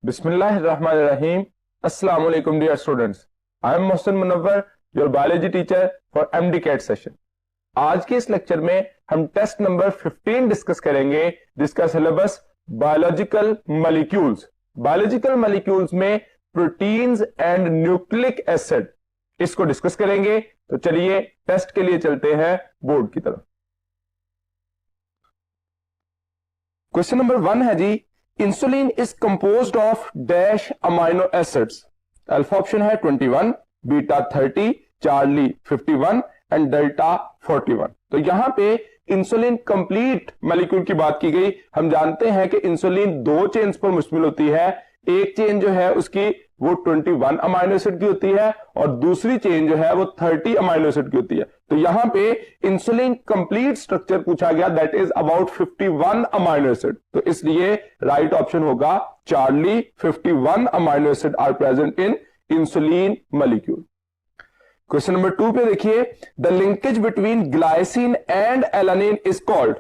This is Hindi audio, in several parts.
Bismillahirrahmanirrahim. Assalamu alaikum dear students. I am Mohsin Munawwar, your biology teacher for MD-CAT session. आज के इस लेक्चर में हम टेस्ट नंबर 15 डिस्कस करेंगे जिसका syllabus biological molecules. Biological molecules में प्रोटीन्स एंड न्यूक्लिक एसिड इसको डिस्कस करेंगे। तो चलिए टेस्ट के लिए चलते हैं बोर्ड की तरफ। क्वेश्चन नंबर 1 है जी, insulin is composed of dash amino acids. Alpha option है 21, बीटा 30, चार्ली 51 एंड डेल्टा 41। तो यहां पे इंसुलिन कंप्लीट मॉलिक्यूल की बात की गई। हम जानते हैं कि इंसुलिन दो चेन्स पर मुश्तमिल होती है। एक चेन जो है उसकी वो 21 अमाइनो एसिड की होती है और दूसरी चेन जो है वो 30 अमाइनो एसिड की होती है। तो यहां पे इंसुलिन कंप्लीट स्ट्रक्चर पूछा गया, that is about 51 amino acid. तो इसलिए राइट ऑप्शन होगा Charlie. 51 amino acid are present in insulin molecule. Question number 2 पे देखिए, the linkage between glycine and alanine is called.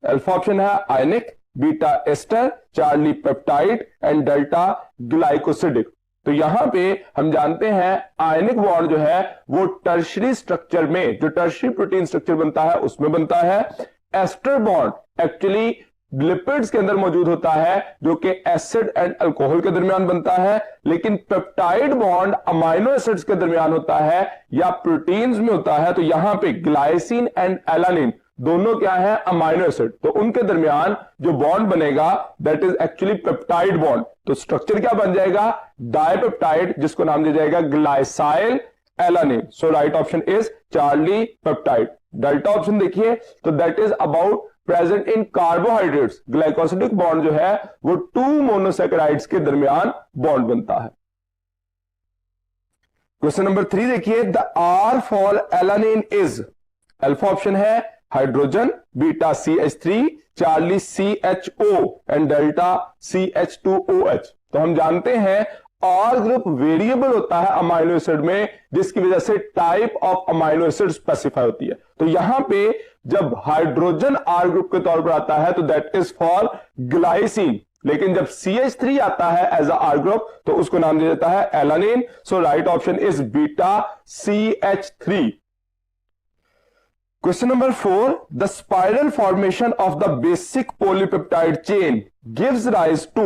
Alpha option है ionic, beta ester, Charlie peptide and delta glycosidic. तो यहां पे हम जानते हैं आयनिक बॉन्ड जो है वो टर्शरी स्ट्रक्चर में, जो टर्शरी प्रोटीन स्ट्रक्चर बनता है उसमें बनता है। एस्टर बॉन्ड एक्चुअली लिपिड्स के अंदर मौजूद होता है जो कि एसिड एंड अल्कोहल के दरमियान बनता है, लेकिन पेप्टाइड बॉन्ड अमाइनो एसिड्स के दरमियान होता है या प्रोटीन्स में होता है। तो यहां पे ग्लाइसिन एंड एलानिन दोनों क्या है, अमाइनो एसिड। तो उनके दरमियान जो बॉन्ड बनेगा that is actually peptide bond. तो स्ट्रक्चर क्या बन जाएगा, डाइपेप्टाइड, जिसको नाम दिया जाएगा glycyl alanine. So right option is Charlie peptide. Delta option देखिए, तो that is about present in carbohydrates. Glycosidic bond जो है वो 2 मोनोसैकेराइड्स के दरमियान बॉन्ड बनता है। क्वेश्चन नंबर 3 देखिए, the R for alanine is. Alpha option है hydrogen, beta CH3, Charlie CHO and delta CH2OH। तो हम जानते हैं आर ग्रुप वेरिएबल होता है अमाइनो एसिड में, जिसकी वजह से type of amino acid specify होती है। तो यहां पे जब हाइड्रोजन आर ग्रुप के तौर पर आता है तो दैट इज फॉर ग्लाइसिन, लेकिन जब CH3 आता है एज अ आर ग्रुप तो उसको नाम दिया जाता है alanine. So right option is beta CH3। Question number 4, the spiral formation of the basic polypeptide chain gives rise to.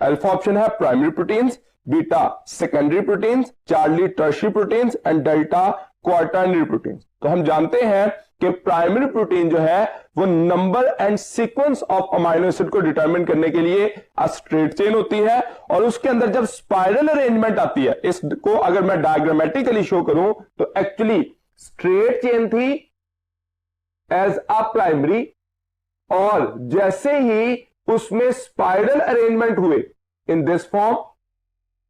Alpha option है primary proteins, beta secondary proteins, Charlie tertiary proteins and delta quaternary proteins. तो हम जानते हैं कि प्राइमरी प्रोटीन जो है वो number and sequence of amino acid को डिटरमिन करने के लिए स्ट्रेट चेन होती है, और उसके अंदर जब स्पाइरल अरेंजमेंट आती है, इसको अगर मैं डायग्रामेटिकली शो करूं तो एक्चुअली स्ट्रेट चेन थी एज अ प्राइमरी, और जैसे ही उसमें स्पाइरल अरेंजमेंट हुए इन दिस फॉर्म,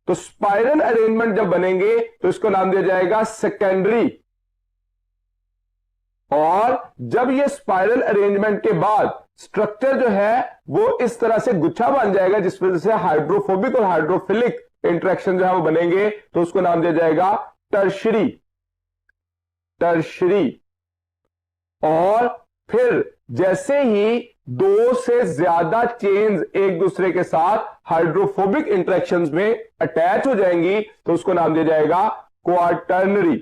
तो स्पाइरल अरेंजमेंट जब बनेंगे तो इसको नाम दिया जाएगा सेकेंडरी। और जब ये स्पाइरल अरेंजमेंट के बाद स्ट्रक्चर जो है वो इस तरह से गुच्छा बन जाएगा, जिस वजह से हाइड्रोफोबिक और हाइड्रोफिलिक इंटरेक्शन जो है वो बनेंगे, तो उसको नाम दिया जाएगा टर्शरी। टर्शरी। और फिर जैसे ही 2 से ज्यादा चेन्स एक दूसरे के साथ हाइड्रोफोबिक इंटरेक्शंस में अटैच हो जाएंगी तो उसको नाम दिया जाएगा क्वार्टरनरी।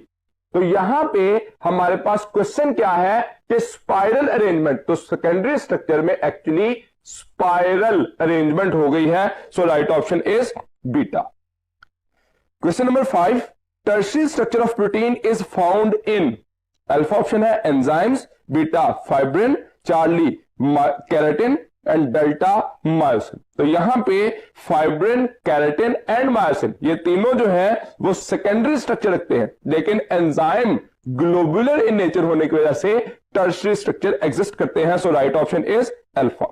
तो यहां पे हमारे पास क्वेश्चन क्या है कि स्पाइरल अरेंजमेंट, तो सेकेंडरी स्ट्रक्चर में एक्चुअली स्पाइरल अरेंजमेंट हो गई है। So right option is beta. Question number 5, tertiary structure of protein is found in. Alpha option है enzymes, beta fibrin, Charlie keratin and delta myosin. तो यहां पे फाइब्रिन, केराटिन एंड मायोसिन ये तीनों जो है वो सेकेंडरी स्ट्रक्चर रखते हैं, लेकिन एंजाइम ग्लोबुलर इन नेचर होने की वजह से टर्शियरी स्ट्रक्चर एग्जिस्ट करते हैं। So right option is alpha.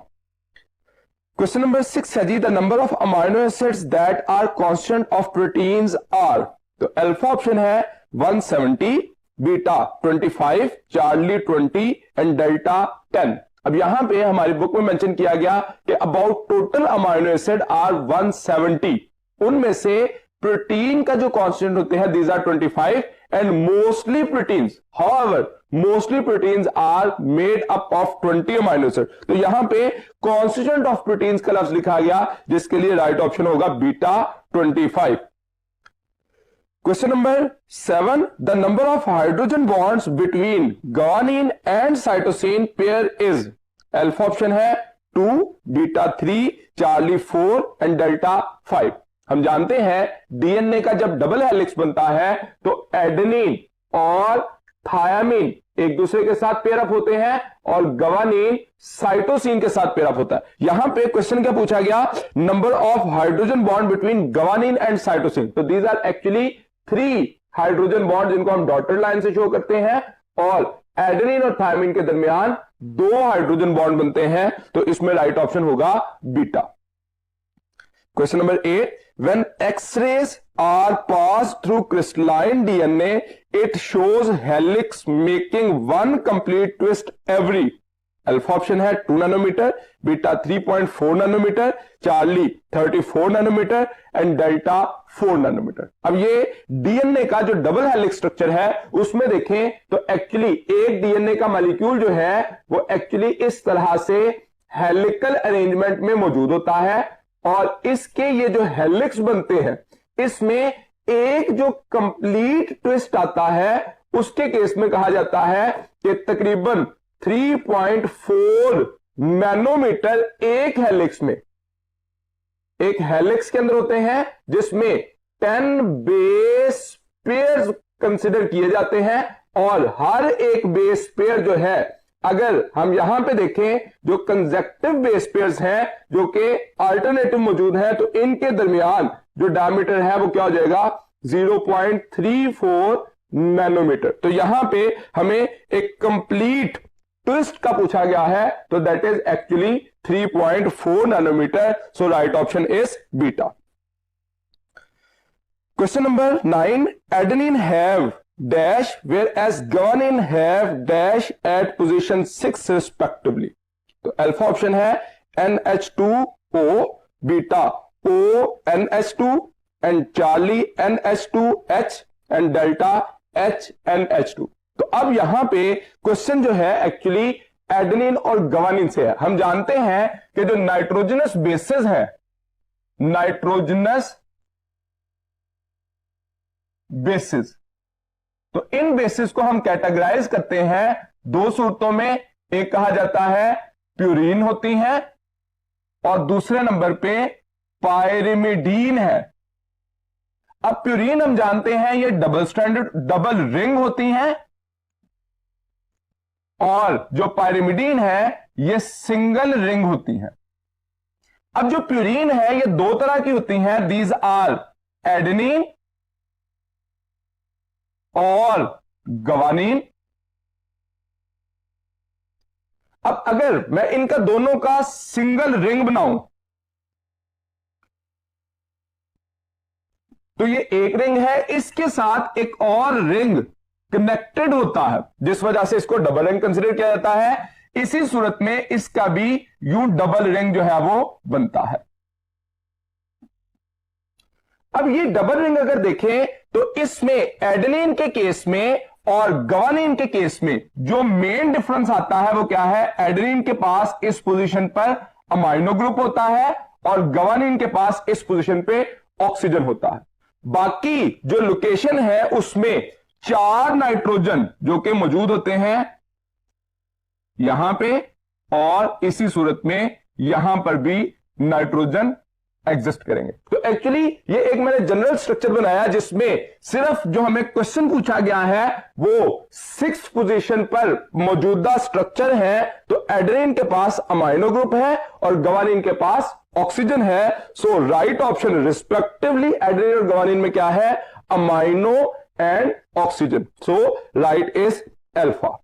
Question number 6 है जी, the number of amino acids that are constant of proteins are. तो अल्फा ऑप्शन है 170, बीटा 25, चार्ली 20 एंड डेल्टा 10। अब यहां पे हमारी बुक में मेंशन किया गया कि about total amino acid are 170, उनमें से प्रोटीन का जो कांस्टेंट होते हैं these are 25 and mostly proteins, however mostly proteins are made up of 20 amino acid. तो यहां पे कॉन्स्टिट्यूएंट ऑफ प्रोटीन्स का लफ्ज लिखा गया, जिसके लिए राइट ऑप्शन होगा beta 25। Question number 7, the number of hydrogen bonds between guanine and cytosine pair is. Alpha option है 2, बीटा 3, चार्ली 4 एंड डेल्टा 5। हम जानते हैं डीएनए का जब डबल हेलिक्स बनता है तो एडेनिन और थायामीन एक दूसरे के साथ पेयर अप होते हैं और गवानीन साइटोसिन के साथ पेयर अप होता है। यहां पे क्वेश्चन क्या पूछा गया, number of hydrogen bond between guanine and cytosine. तो these are actually 3 hydrogen bond जिनको हम डॉटेड लाइन से शो करते हैं, और एडेनिन और थायामीन के दरमियान 2 हाइड्रोजन बॉन्ड बनते हैं। तो इसमें राइट ऑप्शन होगा beta. Question number 8, when X-rays are passed through crystalline DNA, it shows helix making one complete twist every। Alpha option है 2 nanometre, beta 3.4 nanometre, charlie 34 nanometre and delta 4 nanometre. अब ये डीएनए का जो डबल हेलिक्स स्ट्रक्चर है उसमें देखें तो एक्चुअली एक डीएनए का मॉलिक्यूल जो है वो एक्चुअली इस तरह से हेलिकल अरेंजमेंट में मौजूद होता है, और इसके ये जो हेलिक्स बनते हैं इसमें एक जो कंप्लीट ट्विस्ट आता है उसके केस में कहा जाता है कि तकरीबन 3.4 नैनोमीटर एक हेलिक्स में, एक हेलिक्स के अंदर होते हैं जिसमें 10 बेस पेयर्स कंसिडर किए जाते हैं, और हर एक बेस पेयर जो है अगर हम यहां पे देखें जो कंसेक्टिव बेस पेयर्स हैं जो कि अल्टरनेटिव मौजूद हैं, तो इनके दरमियान जो डायमीटर है वो क्या हो जाएगा 0.34 नैनोमीटर। तो यहां पे हमें एक कंप्लीट ट्विस्ट का पूछा गया है, तो that is actually 3.4 nanometre. So right option is beta. Question number 9, adenine have dash whereas guanine have dash at position 6 respectively। तो अल्फा ऑप्शन है NH2O, beta ONH2 and Charlie NH2H and delta HNH2। तो अब यहां पे क्वेश्चन जो है एक्चुअली एडेनिन और गवानीन से है। हम जानते हैं कि जो नाइट्रोजनस बेसेस हैं, नाइट्रोजनस बेसिस, तो इन बेसिस को हम कैटेगराइज करते हैं 2 सूरतों में। एक कहा जाता है प्यूरीन होती है और दूसरे नंबर पे पायरिमिडीन है। अब प्यूरीन हम जानते हैं ये डबल स्ट्रैंडेड डबल रिंग होती हैं, और जो पायरिमिडीन है ये सिंगल रिंग होती हैं। अब जो प्यूरीन है ये 2 तरह की होती हैं, दीज आर एडेनिन और गवानीन। अब अगर मैं इनका दोनों का सिंगल रिंग बनाऊं तो ये एक रिंग है, इसके साथ एक और रिंग कनेक्टेड होता है जिस वजह से इसको डबल रिंग कंसीडर किया जाता है। इसी सूरत में इसका भी यूं डबल रिंग जो है वो बनता है। अब ये डबल रिंग अगर देखें तो इसमें एडेनिन के केस में और गवानीन के केस में जो मेन डिफरेंस आता है वो क्या है, एडेनिन के पास इस पोजीशन पर अमाइनो ग्रुप होता है और गवानीन के पास इस पोजीशन पे ऑक्सीजन होता है। बाकी जो लोकेशन है उसमें 4 नाइट्रोजन जो कि मौजूद होते हैं यहां पे, और इसी सूरत में यहां पर भी नाइट्रोजन एग्जिस्ट करेंगे। तो एक्चुअली ये एक मैंने जनरल स्ट्रक्चर बनाया जिसमें सिर्फ जो हमें क्वेश्चन पूछा गया है वो 6th पोजीशन पर मौजूदा स्ट्रक्चर है। तो एडेनिन के पास अमाइनो ग्रुप है और गवानीन के पास ऑक्सीजन है। So right option respectively adenine और गवानीन में क्या है, amino and oxygen. So right is alpha.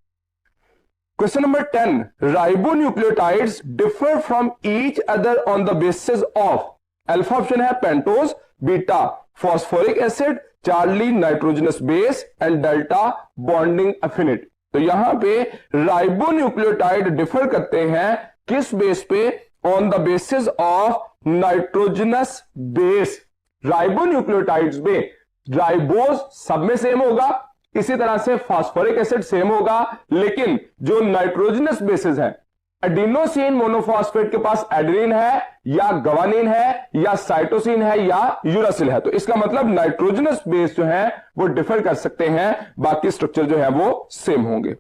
Question number 10, ribonucleotides differ from each other on the basis of। Alpha option है pentose, beta phosphoric acid, Charlie nitrogenous base and delta bonding affinity. तो यहां पे राइबोन्यूक्लियोटाइड डिफर करते हैं किस बेस पे, on the basis of nitrogenous base. Ribonucleotides में राइबोज सब में सेम होगा, इसी तरह से फास्फोरिक एसिड सेम होगा, लेकिन जो नाइट्रोजनस बेसिस है, एडिनोसिन मोनोफॉस्फेट के पास एडेनिन है या गवानिन है या साइटोसिन है या यूरासिल है। तो इसका मतलब नाइट्रोजनस बेस जो है वो डिफर कर सकते हैं, बाकी स्ट्रक्चर जो है वो सेम होंगे।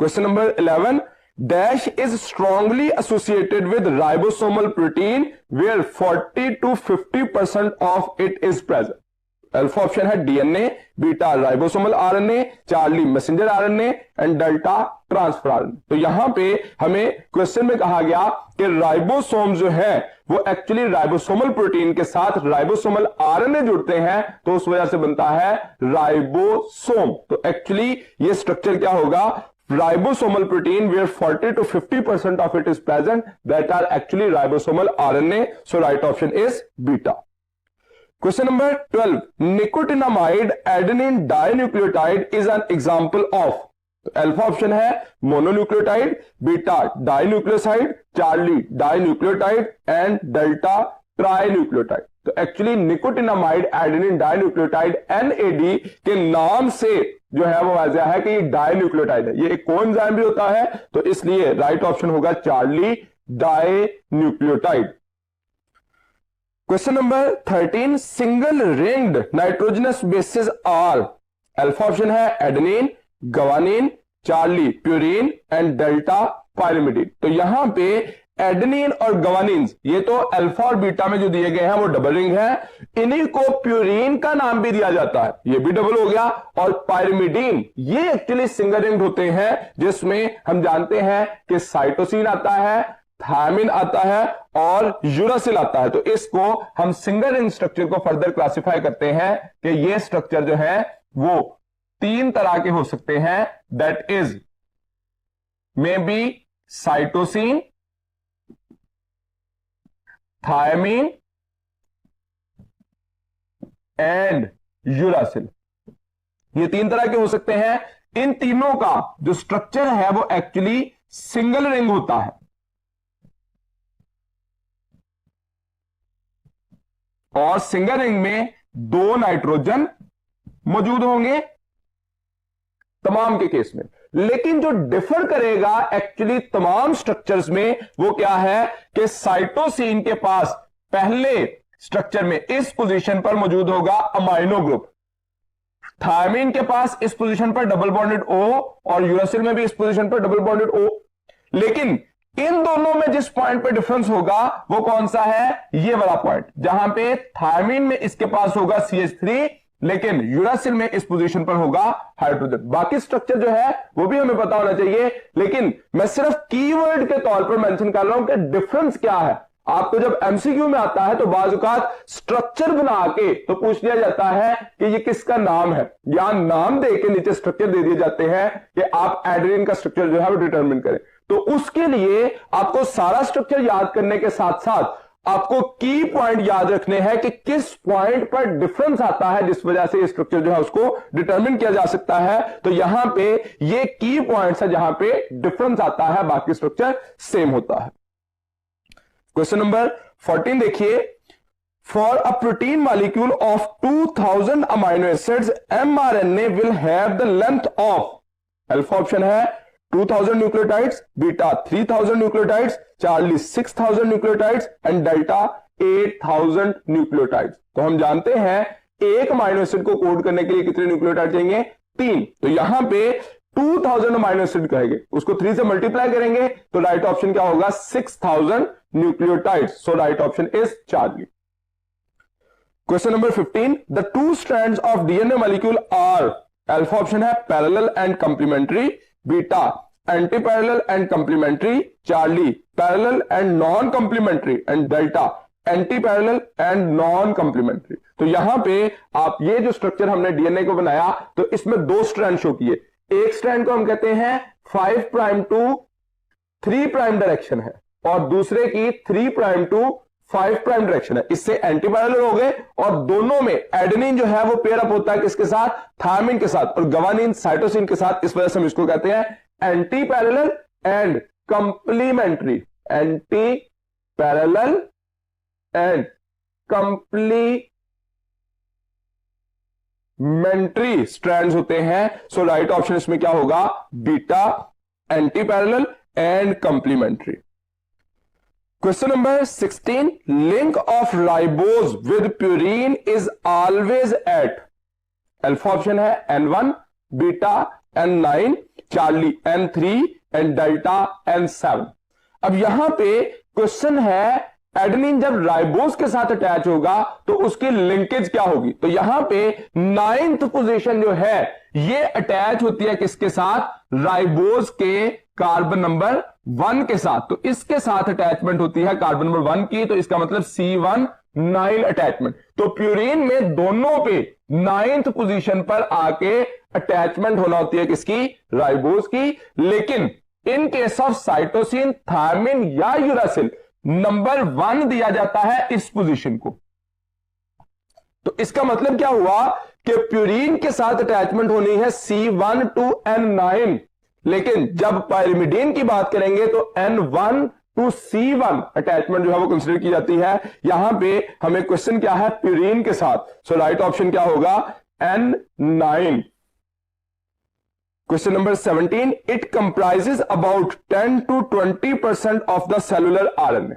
Question number 11, dash is strongly associated with ribosomal protein where 40 to 50% of it is present. Alpha option है DNA, beta ribosomal RNA, Charlie messenger RNA and delta transfer RNA. तो यहां पे हमें क्वेश्चन में कहा गया कि राइबोसोम जो है वो एक्चुअली राइबोसोमल प्रोटीन के साथ राइबोसोमल आरएनए जुड़ते हैं, तो उस वजह से बनता है राइबोसोम। तो एक्चुअली ये स्ट्रक्चर क्या होगा, ribosomal protein where 40 to 50% of it is present, that are actually ribosomal RNA. So right option is beta. Question number 12, nicotinamide adenine dinucleotide is an example of। Alpha option है mononucleotide, beta dinucleoside, Charlie dinucleotide and delta trinucleotide. तो actually nicotinamide adenine dinucleotide NAD के नाम से जो है वो वाज़ेह है कि ये डाइन्यूक्लियोटाइड है, ये एक कोएंजाइम भी होता है, तो इसलिए राइट ऑप्शन होगा Charlie dinucleotide. Question number 13, single ringed nitrogenous bases are. Alpha option है adenine, guanine, Charlie purine and delta pyrimidine. तो यहां पे एडेनिन और गवानिन ये तो अल्फा और बीटा में जो दिए गए हैं वो डबल रिंग है, इन्हीं को प्यूरिन का नाम भी दिया जाता है, ये भी डबल हो गया। और पायरिमिडीन ये एक्चुअली सिंगल रिंग होते हैं, जिसमें हम जानते हैं कि साइटोसिन आता है, थायमिन आता है और यूरासिल आता है। तो इसको हम सिंगल रिंग स्ट्रक्चर को फर्दर क्लासिफाई करते हैं कि ये स्ट्रक्चर जो है वो 3 तरह के हो सकते हैं, that is may be cytosine, thymine and uracil. ये 3 तरह के हो सकते हैं। इन तीनों का जो स्ट्रक्चर है वो एक्चुअली सिंगल रिंग होता है, और सिंगल रिंग में 2 नाइट्रोजन मौजूद होंगे तमाम के केस में। लेकिन जो डिफर करेगा एक्चुअली तमाम स्ट्रक्चर्स में वो क्या है कि साइटोसिन के पास पहले स्ट्रक्चर में इस पोजीशन पर मौजूद होगा अमाइनो ग्रुप, थायमिन के पास इस पोजीशन पर डबल बॉन्डेड O और यूरासिल में भी इस पोजीशन पर डबल बॉन्डेड O। लेकिन इन दोनों में जिस पॉइंट पर डिफरेंस होगा वो कौन सा है, ये वाला पॉइंट, जहां पे थायमिन में इसके पास होगा CH3, लेकिन यूरासिल में इस पोजीशन पर होगा हाइड्रोजन। बाकी स्ट्रक्चर जो है वो भी हमें पता होना चाहिए, लेकिन मैं सिर्फ कीवर्ड के तौर पर मेंशन कर रहा हूं कि डिफरेंस क्या है। आपको जब MCQ में आता है तो बाज़ औक़ात स्ट्रक्चर बना के तो पूछ लिया जाता है कि ये किसका नाम है, या नाम दे के नीचे स्ट्रक्चर दे दिए जाते हैं कि आप एडेनिन का स्ट्रक्चर जो है वो डिटरमिन करें। तो उसके लिए आपको सारा स्ट्रक्चर याद करने के साथ साथ आपको की पॉइंट याद रखने हैं कि किस पॉइंट पर डिफरेंस आता है, जिस वजह से स्ट्रक्चर जो है उसको डिटरमिन किया जा सकता है। तो यहां पे ये की पॉइंट्स है जहां पे डिफरेंस आता है, बाकी स्ट्रक्चर सेम होता है। क्वेश्चन नंबर 14 देखिए, for a protein molecule of 2000 amino acids mRNA will have the length of. Alpha option है 2000 nucleotides, beta 3000 nucleotides, Charlie 6000 nucleotides and delta 8000 nucleotides. तो हम जानते हैं एक अमाइनो एसिड को कोड करने के लिए कितने न्यूक्लियोटाइड चाहिए, 3। तो यहां पे 2000 अमाइनो एसिड कहेंगे, उसको 3 से मल्टीप्लाई करेंगे तो राइट ऑप्शन क्या होगा, 6000 nucleotides. So right option is Charlie. Question number 15, the 2 strands of DNA molecule are. Alpha option है parallel and complementary, beta anti parallel and complementary, Charlie parallel and non complementary and delta anti parallel and non complementary. तो यहां पे आप ये जो स्ट्रक्चर हमने डीएनए को बनाया तो इसमें 2 स्ट्रैंड शो किए। एक स्ट्रैंड को हम कहते हैं 5 प्राइम टू 3 प्राइम डायरेक्शन है और दूसरे की 3 प्राइम टू 5 प्राइम डायरेक्शन है। इससे एंटी पैरेलल हो गए और दोनों में एडेनिन जो है वो पेयर अप होता है किसके साथ, थायमिन के साथ, और गवानिन साइटोसिन के साथ। इस वजह से हम इसको कहते हैं anti parallel and complementary, anti parallel and complementary complementary strands होते हैं। सो राइट ऑप्शन इसमें क्या होगा, beta, anti parallel and complementary. Question number 16, link of ribose with purine is always at, alpha option है N1, beta N9, Charlie N3 and delta N7। अब यहां पे क्वेश्चन है एडेनिन जब राइबोज के साथ अटैच होगा तो उसकी लिंकेज क्या होगी। तो यहां पे 9th पोजीशन जो है ये अटैच होती है किसके साथ, राइबोज के कार्बन नंबर 1 के साथ। तो इसके साथ अटैचमेंट होती है कार्बन नंबर 1 की, तो इसका मतलब C19 अटैचमेंट। तो प्यूरीन में दोनों पे 9th पोजीशन पर आके अटैचमेंट होना होती है किसकी, राइबोज की। लेकिन in case of cytosine, thymine या यूरासिल नंबर 1 दिया जाता है इस पोजीशन को। तो इसका मतलब क्या हुआ कि प्यूरीन के साथ अटैचमेंट होनी है C1 to N9, लेकिन जब पायरिमिडीन की बात करेंगे तो N1 to C1 अटैचमेंट जो है वो कंसीडर की जाती है। यहां पे हमें क्वेश्चन क्या है, प्यूरीन के साथ। सो राइट ऑप्शन क्या होगा, N9। Question number 17, it comprises about 10 to 20% of the cellular RNA.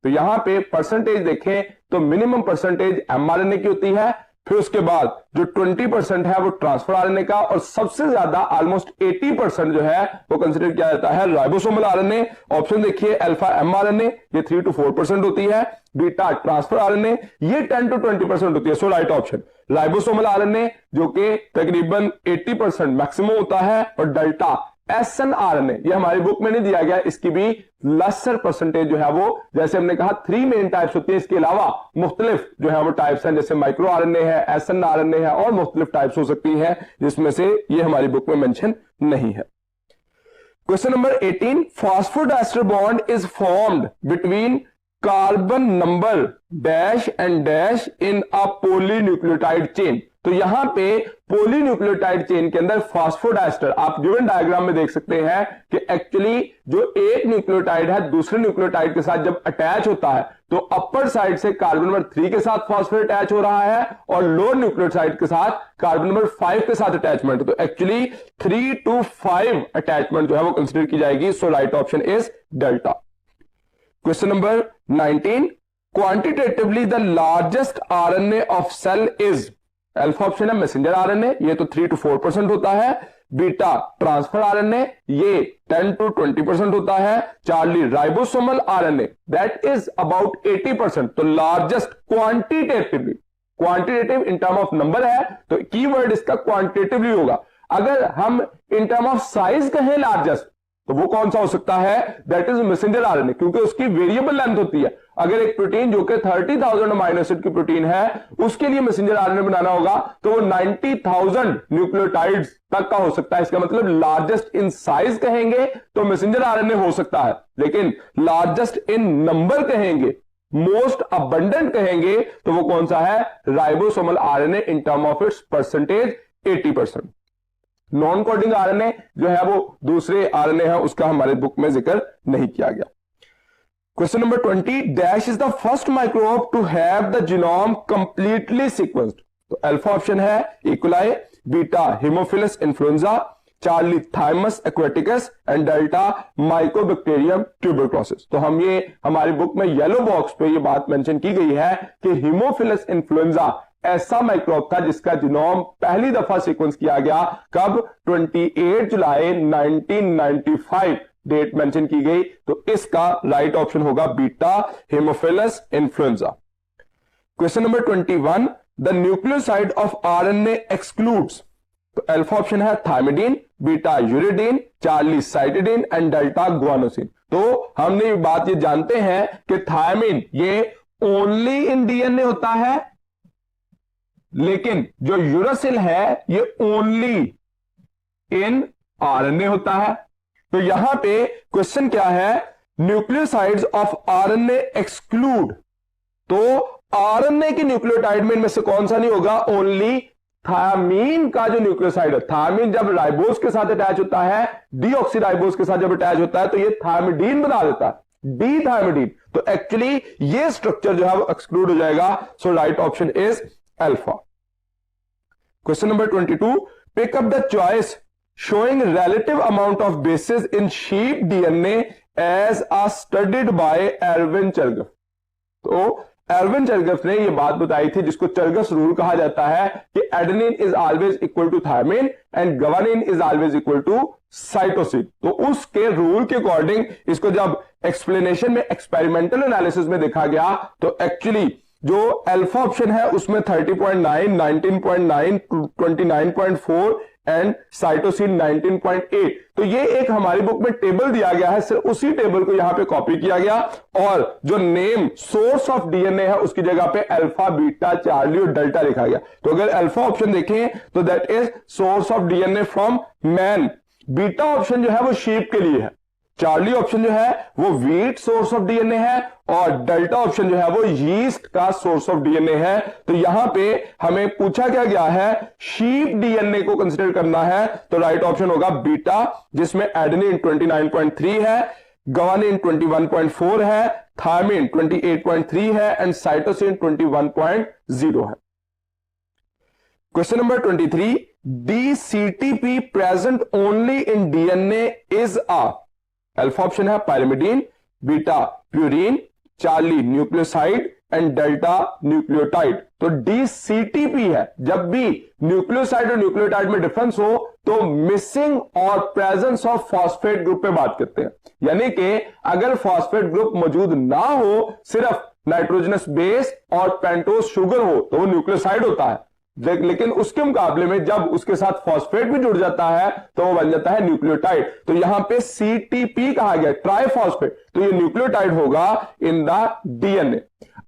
तो यहां पे परसेंटेज देखें तो मिनिमम परसेंटेज एमआरएनए की होती है, फिर उसके बाद जो 20% है वो ट्रांसफर आरएनए का, और सबसे ज्यादा ऑलमोस्ट 80% जो है वो कंसीडर किया जाता है राइबोसोमल आरएनए। ऑप्शन देखिए, अल्फा एमआरएनए ये 3 to 4% होती है, बीटा ट्रांसफर आरएनए ये 10 to 20% होती है। So right option ribosomal RNA जो कि तकरीबन 80% मैक्सिमम होता है, और डेल्टा SNRNA ये हमारी बुक में नहीं दिया गया, इसकी भी लेसर परसेंटेज जो है वो, जैसे हमने कहा 3 मेन टाइप्स होती है, इसके अलावा मुख्तलिफ जो है वो टाइप्स हैं, जैसे माइक्रो आरएनए है, SNRNA है, और मुख्तलिफ टाइप्स हो सकती हैं, जिसमें से ये हमारी बुक में मेंशन नहीं है। Question number 18, phosphodiester bond is formed between carbon number dash and dash in a polynucleotide chain. तो यहां पे पॉलीन्यूक्लियोटाइड चेन के अंदर फॉस्फोडाइस्टर आप गिवन डायग्राम में देख सकते हैं कि एक्चुअली जो एक न्यूक्लियोटाइड है दूसरे न्यूक्लियोटाइड के साथ जब अटैच होता है तो अपर साइड से कार्बन नंबर 3 के साथ फॉस्फेट अटैच हो रहा है, और लोअर न्यूक्लियोटाइड के साथ कार्बन नंबर 5 के साथ अटैचमेंट। तो एक्चुअली 3 to 5 अटैचमेंट जो है वो कंसिडर की जाएगी। So right option is delta. Question number 19, quantitatively the largest RNA of cell is, alpha option है मैसेंजर आरएनए ये तो 3 to 4% होता है, बीटा ट्रांसफर आरएनए ये 10 to 20% होता है, Charlie ribosomal RNA that is about 80%। तो largest quantitatively, quantitative in term of number है तो कीवर्ड इसका क्वांटिटेटिवली होगा। अगर हम इन टर्म ऑफ साइज कहें लार्जेस्ट तो वो कौन सा हो सकता है, दैट इज मैसेंजर आरएनए, क्योंकि उसकी वेरिएबल लेंथ होती है। अगर एक प्रोटीन जो कि 30,000 अमीनो एसिड की प्रोटीन है उसके लिए मैसेंजर आरएनए बनाना होगा तो वो 90,000 न्यूक्लियोटाइड्स तक का हो सकता है। इसका मतलब लार्जेस्ट इन साइज कहेंगे तो मैसेंजर आरएनए हो सकता है, लेकिन लार्जेस्ट इन नंबर कहेंगे, मोस्ट अबंडेंट कहेंगे तो वो कौन सा है, ribosomal RNA in term of its percentage 80%। Non coding RNA जो है वो दूसरे आरएनए है, उसका हमारे बुक में जिक्र नहीं किया गया। Question number 20, dash is the first microbe to have the genome completely sequenced. तो अल्फा ऑप्शन है E coli, beta Haemophilus influenzae, charlie thermus aquaticus and delta mycobacterium tuberculosis. तो हम ये हमारी बुक में येलो बॉक्स पे ये बात मेंशन की गई है कि हेमोफिलस इन्फ्लुएंजा ऐसा माइक्रोब था जिसका जीनोम पहली दफा सीक्वेंस किया गया, कब, 28 जुलाई 1995 डेट मेंशन की गई। तो इसका राइट ऑप्शन होगा beta Haemophilus influenza. Question number 21, the nucleoside of RNA excludes. तो अल्फा ऑप्शन है thymidine, beta uridine, Charlie cytidine and delta guanosine. तो हमने ये बात ये जानते हैं कि थायमिन ये ओनली इन डीएनए होता है, लेकिन जो यूरासिल है ये ओनली इन आरएनए होता है। तो यहां पे क्वेश्चन क्या है, न्यूक्लियोसाइड्स ऑफ आरएनए एक्सक्लूड। तो आरएनए के न्यूक्लियोटाइड में इनमें से कौन सा नहीं होगा, ओनली थायमीन का जो न्यूक्लियोसाइड है। थायमीन जब राइबोज के साथ अटैच होता है, डीऑक्सीराइबोज के साथ जब अटैच होता है तो ये थायमिडीन बना देता है, डी थायमिडीन। तो एक्चुअली ये स्ट्रक्चर जो है वो एक्सक्लूड हो जाएगा। So right option is alpha. Question number 22, pick up the choice showing relative amount of bases in sheep DNA as a studied by Alvin Chargaff. तो एल्विन चरगफ ने यह बात बताई थी जिसको चरगफ रूल कहा जाता है कि adenine is always equal to thymine and guanine is always equal to cytosine. तो उसके रूल के अकॉर्डिंग इसको जब एक्सप्लेनेशन में एक्सपेरिमेंटल एनालिसिस में देखा गया तो एक्चुअली जो अल्फा ऑप्शन है उसमें 30.9, 19.9, 29.4 एंड साइटोसिन 19.8। तो ये एक हमारी बुक में टेबल दिया गया है, सिर्फ उसी टेबल को यहां पे कॉपी किया गया और जो नेम सोर्स ऑफ डीएनए है उसकी जगह पे अल्फा, बीटा, चार्ली और डेल्टा लिखा गया। तो अगर अल्फा ऑप्शन देखें तो that is source of DNA from man, beta option जो है वो शीप के लिए है, चार्ली ऑप्शन जो है वो व्हीट सोर्स ऑफ डीएनए है और डेल्टा ऑप्शन जो है वो यीस्ट का सोर्स ऑफ डीएनए है। तो यहां पे हमें पूछा क्या गया है, शीप डीएनए को कंसीडर करना है तो राइट ऑप्शन होगा बीटा, जिसमें एडेनिन 29.3 है, ग्वानिन 21.4 है, थायमिन 28.3 है एंड साइटोसिन 21.0 है। Question number 23, DCTP present only in DNA is a, alpha option है pyrimidine, beta purine, Charlie nucleoside and delta nucleotide. तो DCTP है, जब भी न्यूक्लियोसाइड और न्यूक्लियोटाइड में डिफरेंस हो तो मिसिंग और प्रेजेंस ऑफ फॉस्फेट ग्रुप पे बात करते हैं, यानी कि अगर फॉस्फेट ग्रुप मौजूद ना हो, सिर्फ नाइट्रोजनस बेस और पेंटोज शुगर हो तो वो न्यूक्लियोसाइड होता है, लेकिन उसके मुकाबले में जब उसके साथ फॉस्फेट भी जुड़ जाता है तो वो बन जाता है न्यूक्लियोटाइड। तो यहां पे CTP कहा गया, ट्राइफॉस्फेट, तो ये न्यूक्लियोटाइड होगा इन द डीएनए।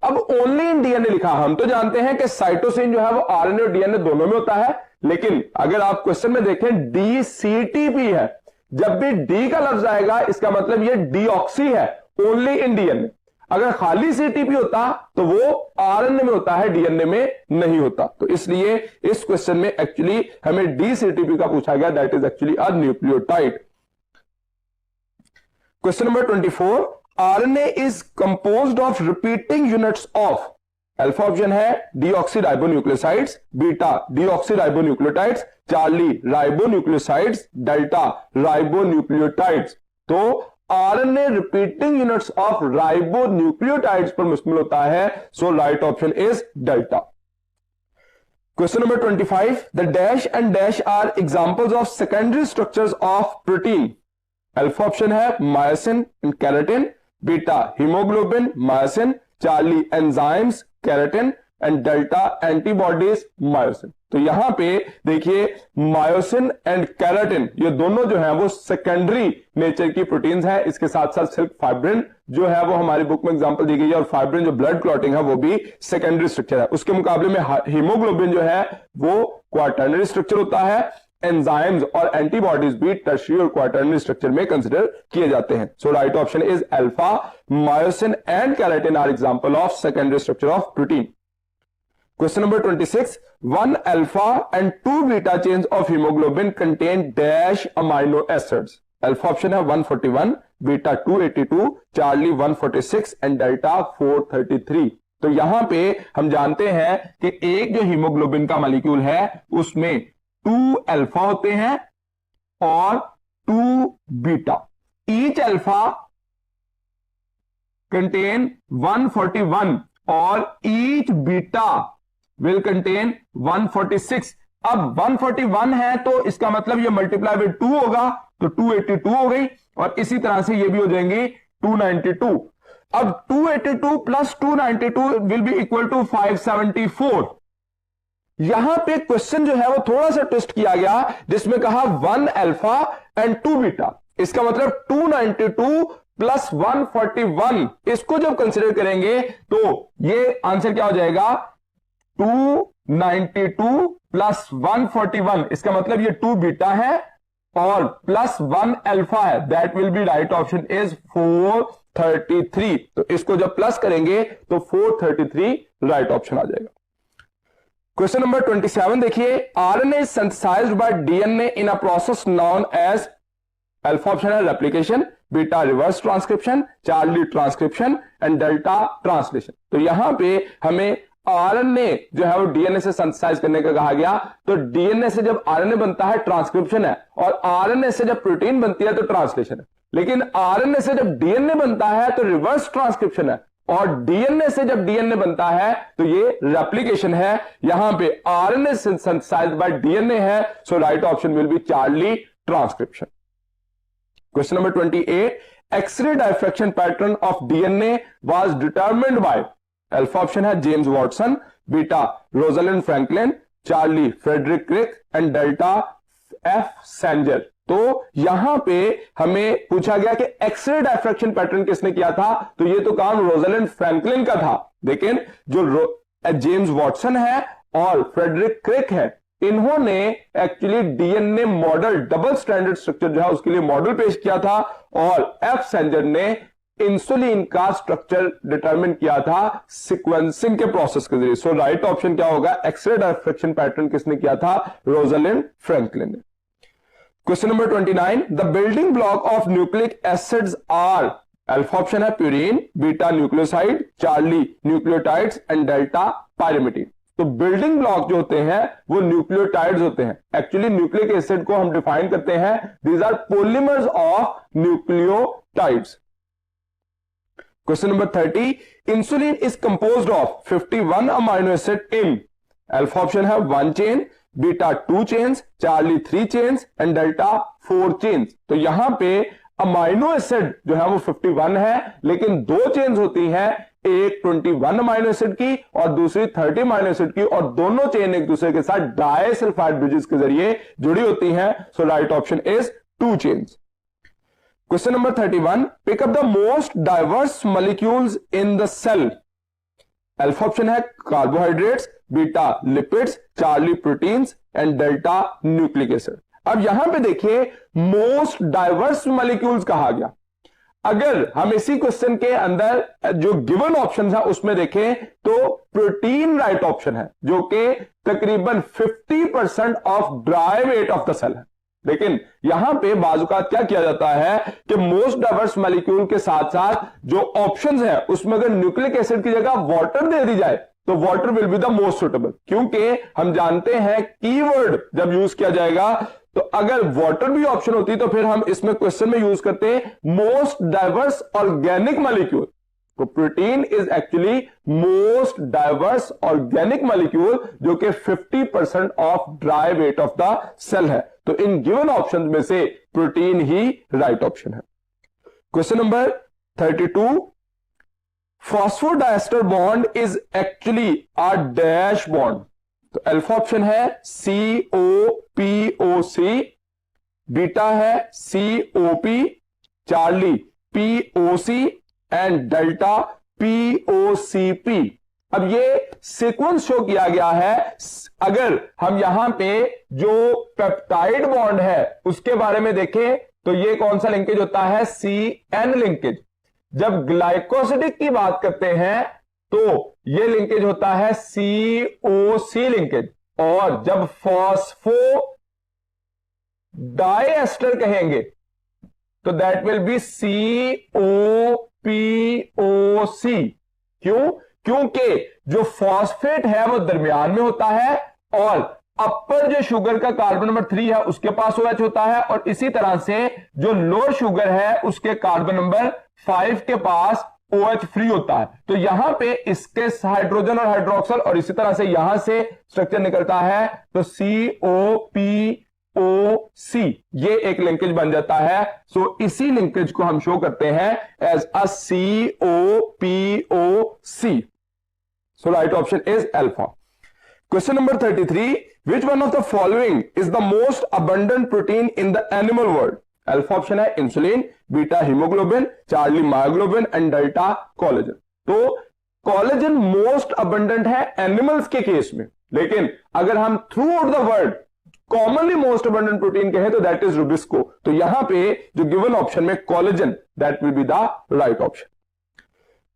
अब ओनली इन डीएनए लिखा, हम तो जानते हैं कि साइटोसिन जो है वो आरएनए और डीएनए दोनों में होता है, लेकिन अगर आप क्वेश्चन में देखें DCTP है, जब भी डी का लफ्ज आएगा इसका मतलब ये डीऑक्सी है, ओनली इन डीएनए। अगर खाली CTP होता तो वो आरएनए में होता है, डीएनए में नहीं होता। तो इसलिए इस क्वेश्चन में एक्चुअली हमें DCTP का पूछा गया, that is actually a nucleotide. Question number 24, RNA is composed of repeating units of, alpha option है deoxyribonucleosides, beta deoxyribonucleotides, Charlie ribonucleosides, delta ribonucleotides. तो RNA repeating units of ribonucleotides पर मुश्तमिल होता है, so right option is delta. Question number 25, the dash and dash are examples of secondary structures of protein, alpha option है myosin and keratin, beta haemoglobin myosin, Charlie enzymes keratin and delta antibodies myosin. तो यहां पे देखिए मायोसिन एंड केराटिन ये दोनों जो है वो सेकेंडरी नेचर की प्रोटीन्स हैं, इसके साथ साथ सिर्फ फाइब्रिन जो है वो हमारी बुक में एग्जांपल दी गई है और फाइब्रिन जो ब्लड क्लॉटिंग है वो भी सेकेंडरी स्ट्रक्चर है। उसके मुकाबले में हीमोग्लोबिन जो है वो क्वाटर्नरी स्ट्रक्चर होता है, एंजाइम्स और एंटीबॉडीज भी टर्शियरी और क्वाटर्नरी स्ट्रक्चर में कंसीडर किए जाते हैं। So right option is alpha, myosin and keratin are example of secondary structure of protein. Question number 26, 1 alpha and 2 beta chains of hemoglobin contain dash amino acids. Alpha option है 141, beta 282, charlie 146 and delta 433। तो यहां पे हम जानते हैं कि एक जो हीमोग्लोबिन का मॉलिक्यूल है उसमें 2 अल्फा होते हैं और 2 बीटा। ईच अल्फा कंटेन 141 और ईच बीटा विल कंटेन 146। अब 141 है तो इसका मतलब ये मल्टीप्लाई विद 2 होगा तो 282 हो गई और इसी तरह से ये भी हो जाएंगी 292। अब 282 plus 292 will be equal to 574। यहां पे क्वेश्चन जो है वो थोड़ा सा ट्विस्ट किया गया जिसमें कहा 1 अल्फा एंड 2 बीटा, इसका मतलब 292 प्लस 141, इसको जब कंसिडर करेंगे तो ये आंसर क्या हो जाएगा 292 प्लस 141, इसका मतलब ये 2 बीटा है और प्लस 1 अल्फा है, that will B right option is 433। तो इसको जब प्लस करेंगे तो 433 राइट ऑप्शन आ जाएगा। क्वेश्चन नंबर 27 देखिए, RNA is synthesised by DNA in a process known as, alpha option है replication, beta reverse transcription, Charlie transcription and delta translation. तो यहां पे हमें आरएनए जो है वो डीएनए से सिंथेसाइज करने का कहा गया। तो डीएनए से जब आरएनए बनता है ट्रांसक्रिप्शन है, और आरएनए से जब प्रोटीन बनती है तो ट्रांसलेशन है। लेकिन आरएनए से जब डीएनए बनता है तो रिवर्स ट्रांसक्रिप्शन है, और डीएनए से जब डीएनए बनता है तो ये रेप्लिकेशन है। यहां पे आरएनए सिंथेसाइज्ड बाय डीएनए है, so right option will be Charlie transcription. Question number 28, X ray diffraction pattern of DNA was determined by, alpha option है James Watson, beta Rosalind Franklin, Charlie Frederick Crick and delta F Sanger. तो यहां पे हमें पूछा गया कि एक्सरे डायफ्रैक्शन पैटर्न किसने किया था, तो ये तो काम रोजालिंड फ्रैंकलिन का था। लेकिन जो जेम्स वॉटसन है और फ्रेडरिक क्रिक है, इन्होंने actually DNA model, double standard structure जो है उसके लिए मॉडल पेश किया था, और एफ सेंजर ने इंसुलिन का स्ट्रक्चर डिटरमिन किया था सीक्वेंसिंग के प्रोसेस के जरिए। सो राइट ऑप्शन क्या होगा, एक्सरे डायफ्रैक्शन पैटर्न किसने किया था, रोजालिंड फ्रैंकलिन ने। Question number 29, the building block of nucleic acids are, alpha option है purine, beta nucleoside, Charlie nucleotides and delta pyrimidine. तो बिल्डिंग ब्लॉक जो होते हैं वो न्यूक्लियोटाइड्स होते हैं। एक्चुअली न्यूक्लिक एसिड को हम डिफाइन करते हैं, these are polymers of nucleotides. Question number 30, insulin is composed of 51 amino acid in, alpha option है 1 chain, beta 2 chains, charlie 3 chains and delta 4 chains. तो यहां पे अमाइनो एसिड जो है वो 51 है, लेकिन 2 चेन्स होती हैं, एक 21 अमाइनो एसिड की और दूसरी 30 अमाइनो एसिड की, और दोनों चेन एक दूसरे के साथ डाइसल्फाइड ब्रिजेस के जरिए जुड़ी होती हैं। So right option is 2 chains. Question number 31, pick up the most diverse molecules in the cell, alpha option है carbohydrates, beta lipids, Charlie proteins and delta nucleic acid. अब यहां पे देखिए मोस्ट डाइवर्स मॉलिक्यूल्स कहा गया। अगर हम इसी क्वेश्चन के अंदर जो गिवन ऑप्शन है उसमें देखें तो प्रोटीन राइट ऑप्शन है, जो कि तकरीबन 50% of dry weight of the cell है। लेकिन यहां पे बाजुकात क्या किया जाता है कि मोस्ट डाइवर्स मॉलिक्यूल के साथ साथ जो ऑप्शंस है उसमें अगर न्यूक्लिक एसिड की जगह वाटर दे दी जाए तो water will be the most suitable, क्योंकि हम जानते हैं कीवर्ड जब यूज किया जाएगा तो अगर वाटर भी ऑप्शन होती तो फिर हम इसमें क्वेश्चन में यूज करते हैं मोस्ट डाइवर्स ऑर्गेनिक मॉलिक्यूल। तो protein is actually most diverse organic molecule, जो कि 50% of dry weight of the cell है। तो इन गिवन ऑप्शन में से प्रोटीन ही राइट ऑप्शन है। Question number 32, phosphodiester bond is actually a dash bond. तो अल्फा ऑप्शन है COPOC, बीटा है COP, charlie POC and delta POCP। अब ये सीक्वेंस शो किया गया है। अगर हम यहां पे जो पेप्टाइड बॉन्ड है उसके बारे में देखें तो ये कौन सा लिंकेज होता है, CN लिंकेज। जब ग्लाइकोसिडिक की बात करते हैं तो ये लिंकेज होता है COC लिंकेज, और जब फॉस्फो डाइएस्टर कहेंगे तो दैट विल बी COPOC। क्यों? क्योंकि जो फॉस्फेट है वो दरमियान में होता है, और अपर जो शुगर का कार्बन नंबर 3 है उसके पास OH होता है, और इसी तरह से जो लोअर शुगर है उसके कार्बन नंबर 5 के पास OH फ्री होता है। तो यहां पे इसके हाइड्रोजन और हाइड्रोक्सल, और इसी तरह से यहां से स्ट्रक्चर निकलता है, तो COPOC ये एक लिंकेज बन जाता है। सो इसी लिंकेज को हम शो करते हैं as a COPOC। So right option is alpha. Question number 33, which one of the following is the most abundant protein in the animal world? Alpha option है insulin, beta haemoglobin, Charlie myoglobin and delta collagen. तो कोलेजन मोस्ट अबंडेंट है एनिमल्स के केस में, लेकिन अगर हम throughout the world commonly most abundant protein कहें तो दैट इज रुबिस्को। तो यहां पे जो गिवन ऑप्शन में collagen, that will be the right option.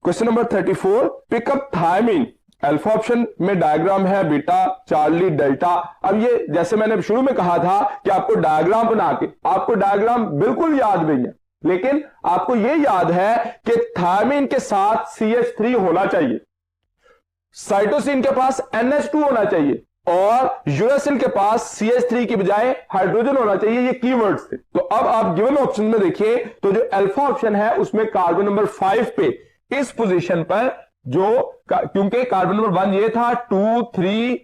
Question number 34, pick up thiamine. Alpha option में डायग्राम है बीटा, चार्ली, डेल्टा। अब ये जैसे मैंने शुरू में कहा था कि आपको डायग्राम बना के, आपको डायग्राम बिल्कुल याद नहीं है, लेकिन आपको यह याद है कि थायमीन के साथ CH3 होना चाहिए। साइटोसिन के पास NH2 होना चाहिए और यूरासिल के पास CH3 की बजाय हाइड्रोजन होना चाहिए। ये कीवर्ड्स थे। तो अब आप गिवन ऑप्शन में देखिए तो जो अल्फा ऑप्शन है उसमें कार्बन नंबर 5 पे इस पोजीशन पर क्योंकि कार्बन नंबर 1 ये था, 2, 3,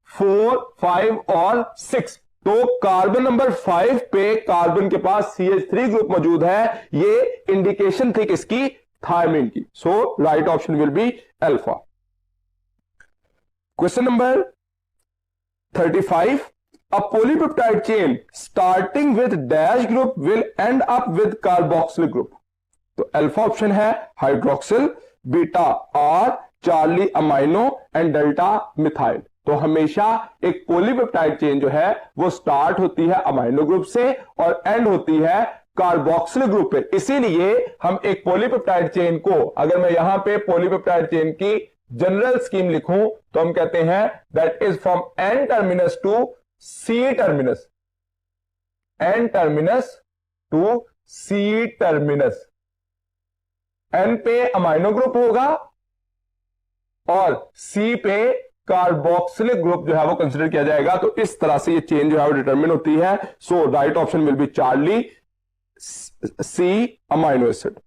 4, 5 और 6, तो कार्बन नंबर 5 पे कार्बन के पास CH3 ग्रुप मौजूद है। ये इंडिकेशन थी किसकी? थायमिन की। So right option will be alpha. Question number 35, a polypeptide chain starting with dash group will end up with carboxyl group। तो अल्फा ऑप्शन है hydroxyl, beta R, Charlie amino and delta methyl. तो हमेशा एक पॉलीपेप्टाइड चेन जो है वो स्टार्ट होती है अमाइनो ग्रुप से और एंड होती है कार्बोक्सिल ग्रुप पे। इसीलिए हम एक पॉलीपेप्टाइड चेन को, अगर मैं यहां पे पॉलीपेप्टाइड चेन की जनरल स्कीम लिखूं तो हम कहते हैं that is from N terminus to C terminus, N terminus to C terminus. N पे अमाइनो ग्रुप होगा और सी पे कार्बोक्सिलिक ग्रुप जो है वो कंसीडर किया जाएगा। तो इस तरह से ये चेन जो है वो डिटरमिन होती है। So right option will be Charlie C amino acid.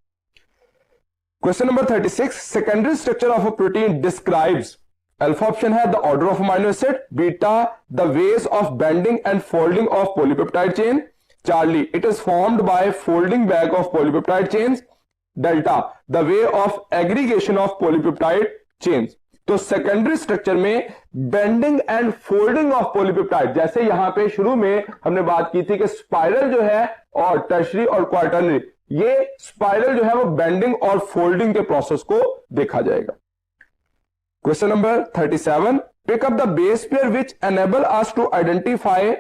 Question number 36, secondary structure of a protein describes. Alpha option है the order of amino acid, beta the ways of bending and folding of polypeptide chain, Charlie it is formed by folding back of polypeptide chains, delta the way of aggregation of polypeptide chains. तो सेकेंडरी स्ट्रक्चर में bending and folding of polypeptide, जैसे यहां पे शुरू में हमने बात की थी कि स्पाइरल जो है और टर्शरी और क्वार्टरनरी, ये स्पाइरल जो है वो बेंडिंग और फोल्डिंग के प्रोसेस को देखा जाएगा। Question number 37, pick up the base pair which enable us to identify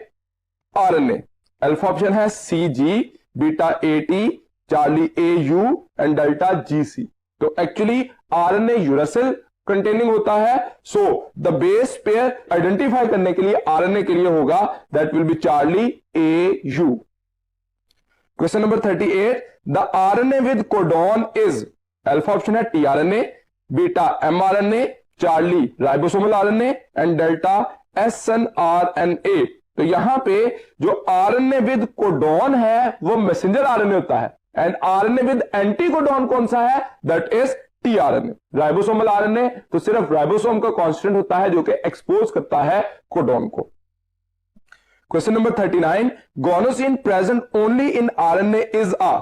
RNA. Alpha option है CG, beta AT, charlie AU and delta GC। तो एक्चुअली आरएनए यूरासिल कंटेनिंग होता है। So the base pair identify करने के लिए आरएनए के लिए होगा that will be charlie AU। Question number 38, the RNA with codon is. Alpha option है tRNA, beta mRNA, charlie ribosomal RNA and delta snRNA। तो यहां पे जो आरएनए विद कोडॉन है वो मैसेंजर आरएनए होता है and RNA with anti codon कौन सा है? That is tRNA। Ribosomal RNA तो सिर्फ राइबोसोम का कांस्टेंट होता है जो कि एक्सपोज करता है कोडॉन को। Question number 39, guanosine present only in RNA is a.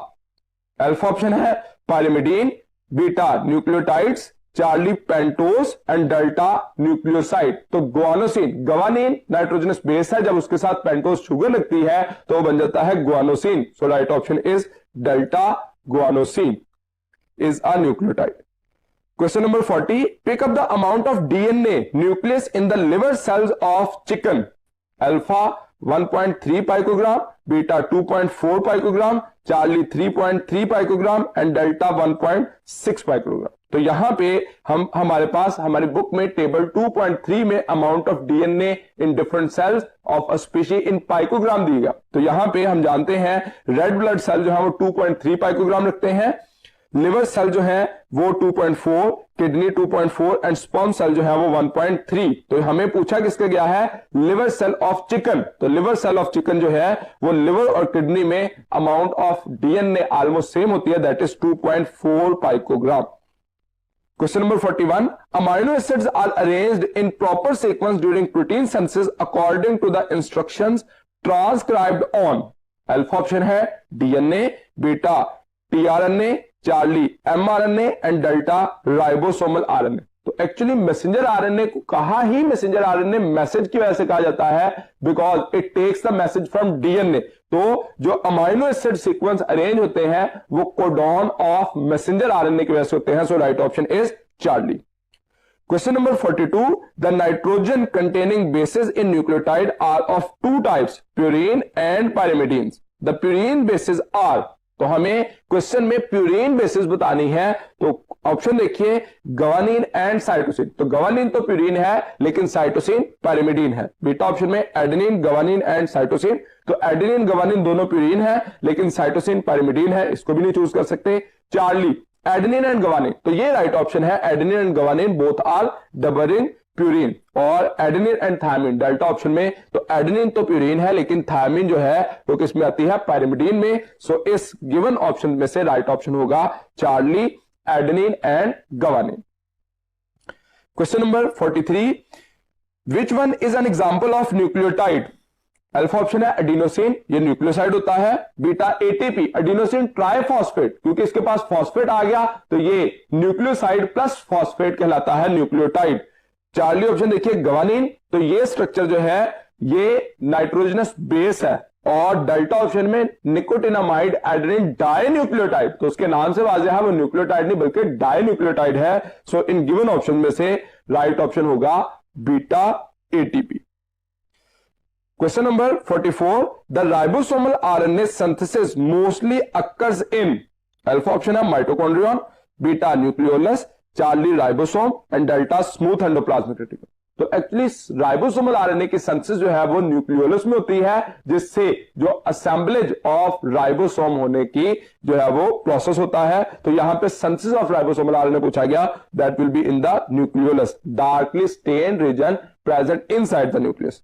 Alpha option है pyrimidine, beta nucleotides, Charlie pentose and delta nucleoside. तो ग्वानोसिन, गवानीन नाइट्रोजनस बेस है, जब उसके साथ पेंटोस शुगर लगती है तो बन जाता है guanosine. So right option is delta guanosine is a nucleotide. Question number 40, pick up the amount of DNA nucleus in the liver cells of chicken. Alpha 1.3 picogram, beta 2.4 picogram, Charlie 3.3 picogram and delta 1.6 picogram. तो यहां पे हमारे पास हमारी बुक में टेबल 2.3 में amount of DNA in different cells of a species in picogram दी गया। तो यहां पे हम जानते हैं रेड ब्लड सेल जो है वो 2.3 पाइकोग्राम रखते हैं, लिवर सेल जो है वो 2.4, किडनी 2.4 एंड स्पर्म सेल जो है वो 1.3। तो हमें पूछा किसका गया है? Liver cell of chicken. तो लिवर सेल ऑफ चिकन जो है वो लिवर और किडनी में amount of DNA almost same होती है, that is 2.4 picogram. Question number 41, amino acids are arranged in proper sequence during protein synthesis according to the instructions transcribed on. Alpha option है DNA, beta tRNA, Charlie mRNA and delta ribosomal RNA। तो एक्चुअली मैसेंजर आरएनए को कहा ही मैसेंजर आरएनए मैसेज की वजह से कहा जाता है because it takes the message from DNA। तो जो अमाइनो एसिड सीक्वेंस अरेंज होते हैं वो कोडॉन ऑफ मैसेंजर आरएनए की वजह से होते हैं। So right option is Charlie. Question number 42, the nitrogen containing bases in nucleotide are of two types, purine and pyrimidine. The purine bases are, तो हमें क्वेश्चन में प्यूरीन बेसिस बतानी है। तो ऑप्शन देखिए गवानीन एंड साइटोसिन। तो गवानीन तो प्यूरीन है लेकिन साइटोसिन पायरिमिडीन है। बीटा ऑप्शन में एडेनिन, गवानीन एंड साइटोसिन। तो एडेनिन गवानीन दोनों प्यूरीन है लेकिन साइटोसिन पायरिमिडीन है, इसको भी नहीं चूज कर सकते। चार्ली एडेनिन एंड गवानिन, तो ये राइट ऑप्शन है, adenine and guanine both are double ring purine, और adenine and thymine delta option में, तो एडेनिन तो प्यूरिन है लेकिन थायमिन जो है वो किस में आती है, पायरिमिडीन में। सो इस गिवन ऑप्शन में से राइट ऑप्शन होगा Charlie, adenine and guanine. Question number 43, which one is an example of nucleotide? Alpha option है एडिनोसिन, ये न्यूक्लियोसाइड होता है। बीटा एटीपी, एडिनोसिन ट्राइफॉस्फेट, क्योंकि इसके पास फॉस्फेट आ गया तो ये न्यूक्लियोसाइड प्लस फॉस्फेट कहलाता है न्यूक्लियोटाइड। चार्ली ऑप्शन देखिए गवानिन, तो ये स्ट्रक्चर जो है ये नाइट्रोजनस बेस है, और डेल्टा ऑप्शन में निकोटिनामाइड एडेनिन डाई न्यूक्लियोटाइड, तो उसके नाम से वाज़ेह है वो न्यूक्लियोटाइड नहीं बल्कि डाई न्यूक्लियोटाइड है। सो इन गिवन ऑप्शन में से राइट ऑप्शन होगा beta ATP. Question number 44, the ribosomal RNA synthesis mostly occurs in? Alpha option है mitochondrion, beta nucleolus, Charlie ribosome and delta smooth endoplasmic reticulum. तो एक्चुअली राइबोसोमल आरएनए की सिंथेसिस जो है वो न्यूक्लियोलस में होती है, जिससे जो असेंबलेज ऑफ राइबोसोम होने की जो है वो प्रोसेस होता है। तो यहां पे सिंथेसिस ऑफ राइबोसोमल आरएनए पूछा गया, that will be in the nucleolus, darkly stained region present inside the nucleus.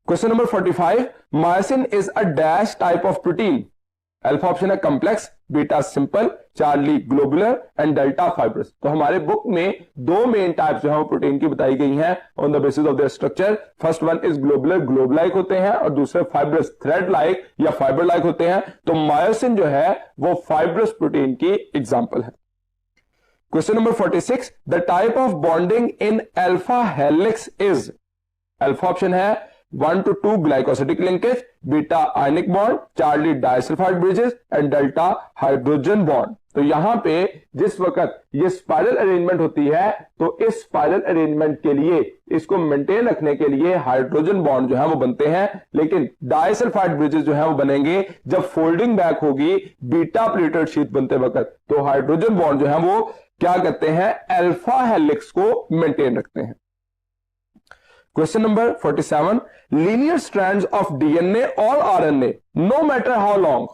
Question number 45, myosin is a dash type of protein? Alpha option है complex, beta simple, Charlie globular and delta fibrous. तो हमारे बुक में दो मेन टाइप्स जो है वो प्रोटीन की बताई गई हैं on the basis of their structure. First one is globular, globe like होते हैं, और दूसरे फाइब्रस, थ्रेड लाइक या फाइबर लाइक होते हैं। तो मायोसिन जो है वो फाइब्रस प्रोटीन की एग्जांपल है। Question number 46, the type of bonding in alpha helix is? Alpha option है 1 to 2 glycosidic linkage, beta ionic bond, Charlie disulphide bridges and delta hydrogen bond. तो यहां पे जिस वक्त ये स्पाइरल अरेंजमेंट होती है तो इस स्पाइरल अरेंजमेंट के लिए, इसको मेंटेन रखने के लिए हाइड्रोजन बॉन्ड जो है वो बनते हैं, लेकिन डाइसल्फाइड ब्रिजेस जो है वो बनेंगे जब फोल्डिंग बैक होगी बीटा प्लेटेड शीट बनते वक्त। तो हाइड्रोजन बॉन्ड जो है वो क्या करते हैं, अल्फा हेलिक्स को मेंटेन रखते हैं। Question number 47, linear strands of DNA or RNA, no matter how long,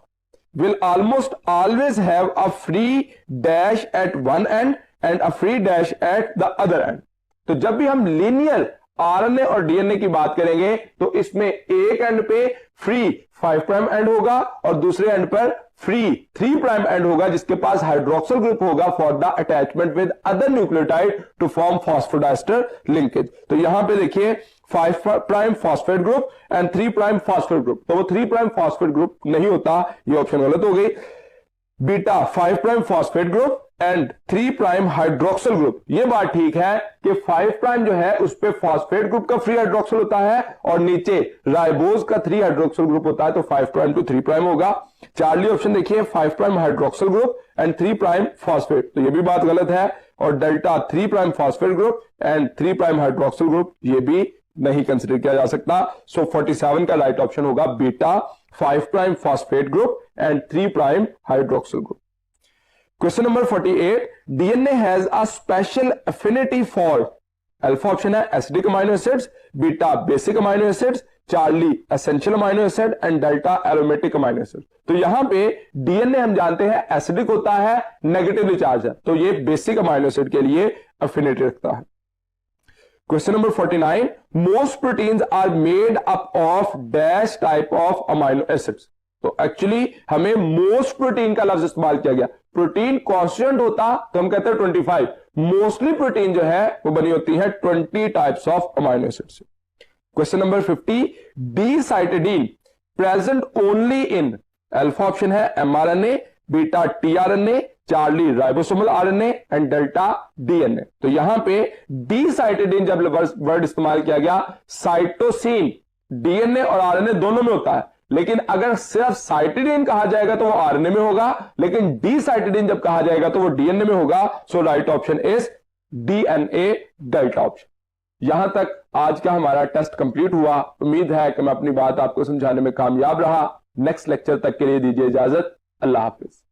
will almost always have a free dash at one end and a free dash at the other end। तो जब भी हम लीनियर आरएनए और डीएनए की बात करेंगे तो इसमें एक एंड पे फ्री 5 प्राइम एंड होगा और दूसरे एंड पर फ्री 3 प्राइम एंड होगा, जिसके पास हाइड्रोक्सिल ग्रुप होगा for the attachment with other nucleotide to form phosphodiester linkage. तो यहां पे देखिए 5 prime phosphate group and 3 prime phosphate group, तो वो 3 प्राइम फॉस्फेट ग्रुप नहीं होता, ये ऑप्शन गलत हो गई। Beta 5 prime phosphate group and 3 prime hydroxyl group, ये बात ठीक है कि 5 प्राइम जो है उस पे फॉस्फेट ग्रुप का फ्री हाइड्रोक्सिल होता है और नीचे राइबोज का 3 हाइड्रोक्सिल ग्रुप होता है, तो 5 प्राइम टू 3 प्राइम होगा। चार्ली ऑप्शन देखिए 5 prime hydroxyl group and 3 prime phosphate, तो ये भी बात गलत है। और delta 3 prime phosphate group and 3 prime hydroxyl group, ये भी नहीं कंसिडर किया जा सकता। सो 47 का राइट ऑप्शन होगा beta 5 prime phosphate group and 3 prime hydroxyl group. Question number 48, DNA has a special affinity for? Alpha option है acidic amino acids, beta basic amino acids, Charlie essential amino acid and delta aromatic amino acid. तो यहां पे डीएनए हम जानते हैं एसिडिक होता है, नेगेटिवली चार्ज है, तो ये बेसिक अमाइनो एसिड के लिए एफिनिटी रखता है। Question number 49, most proteins are made up of dash type of amino acids. तो एक्चुअली हमें मोस्ट प्रोटीन का लफ्ज इस्तेमाल किया गया, प्रोटीन कांस्टेंट होता तो हम कहते हैं 25, मोस्टली प्रोटीन जो है वो बनी होती है 20 टाइप्स ऑफ अमाइनो एसिड से। Question number 50, D cytidine present only in? Alpha option है mRNA, beta tRNA, Charlie ribosomal RNA and delta DNA. तो यहां पे डी साइटिडीन जब वर्ड इस्तेमाल किया गया, साइटोसिन डीएनए और आरएनए दोनों में होता है, लेकिन अगर सिर्फ साइटिडीन कहा जाएगा तो वो आरएनए में होगा, लेकिन डी साइटिडीन जब कहा जाएगा तो वो डीएनए में होगा। So right option is DNA delta option. यहां तक आज का हमारा टेस्ट कंप्लीट हुआ। उम्मीद है कि मैं अपनी बात आपको समझाने में कामयाब रहा। नेक्स्ट लेक्चर तक के लिए दीजिए इजाजत। अल्लाह हाफिज।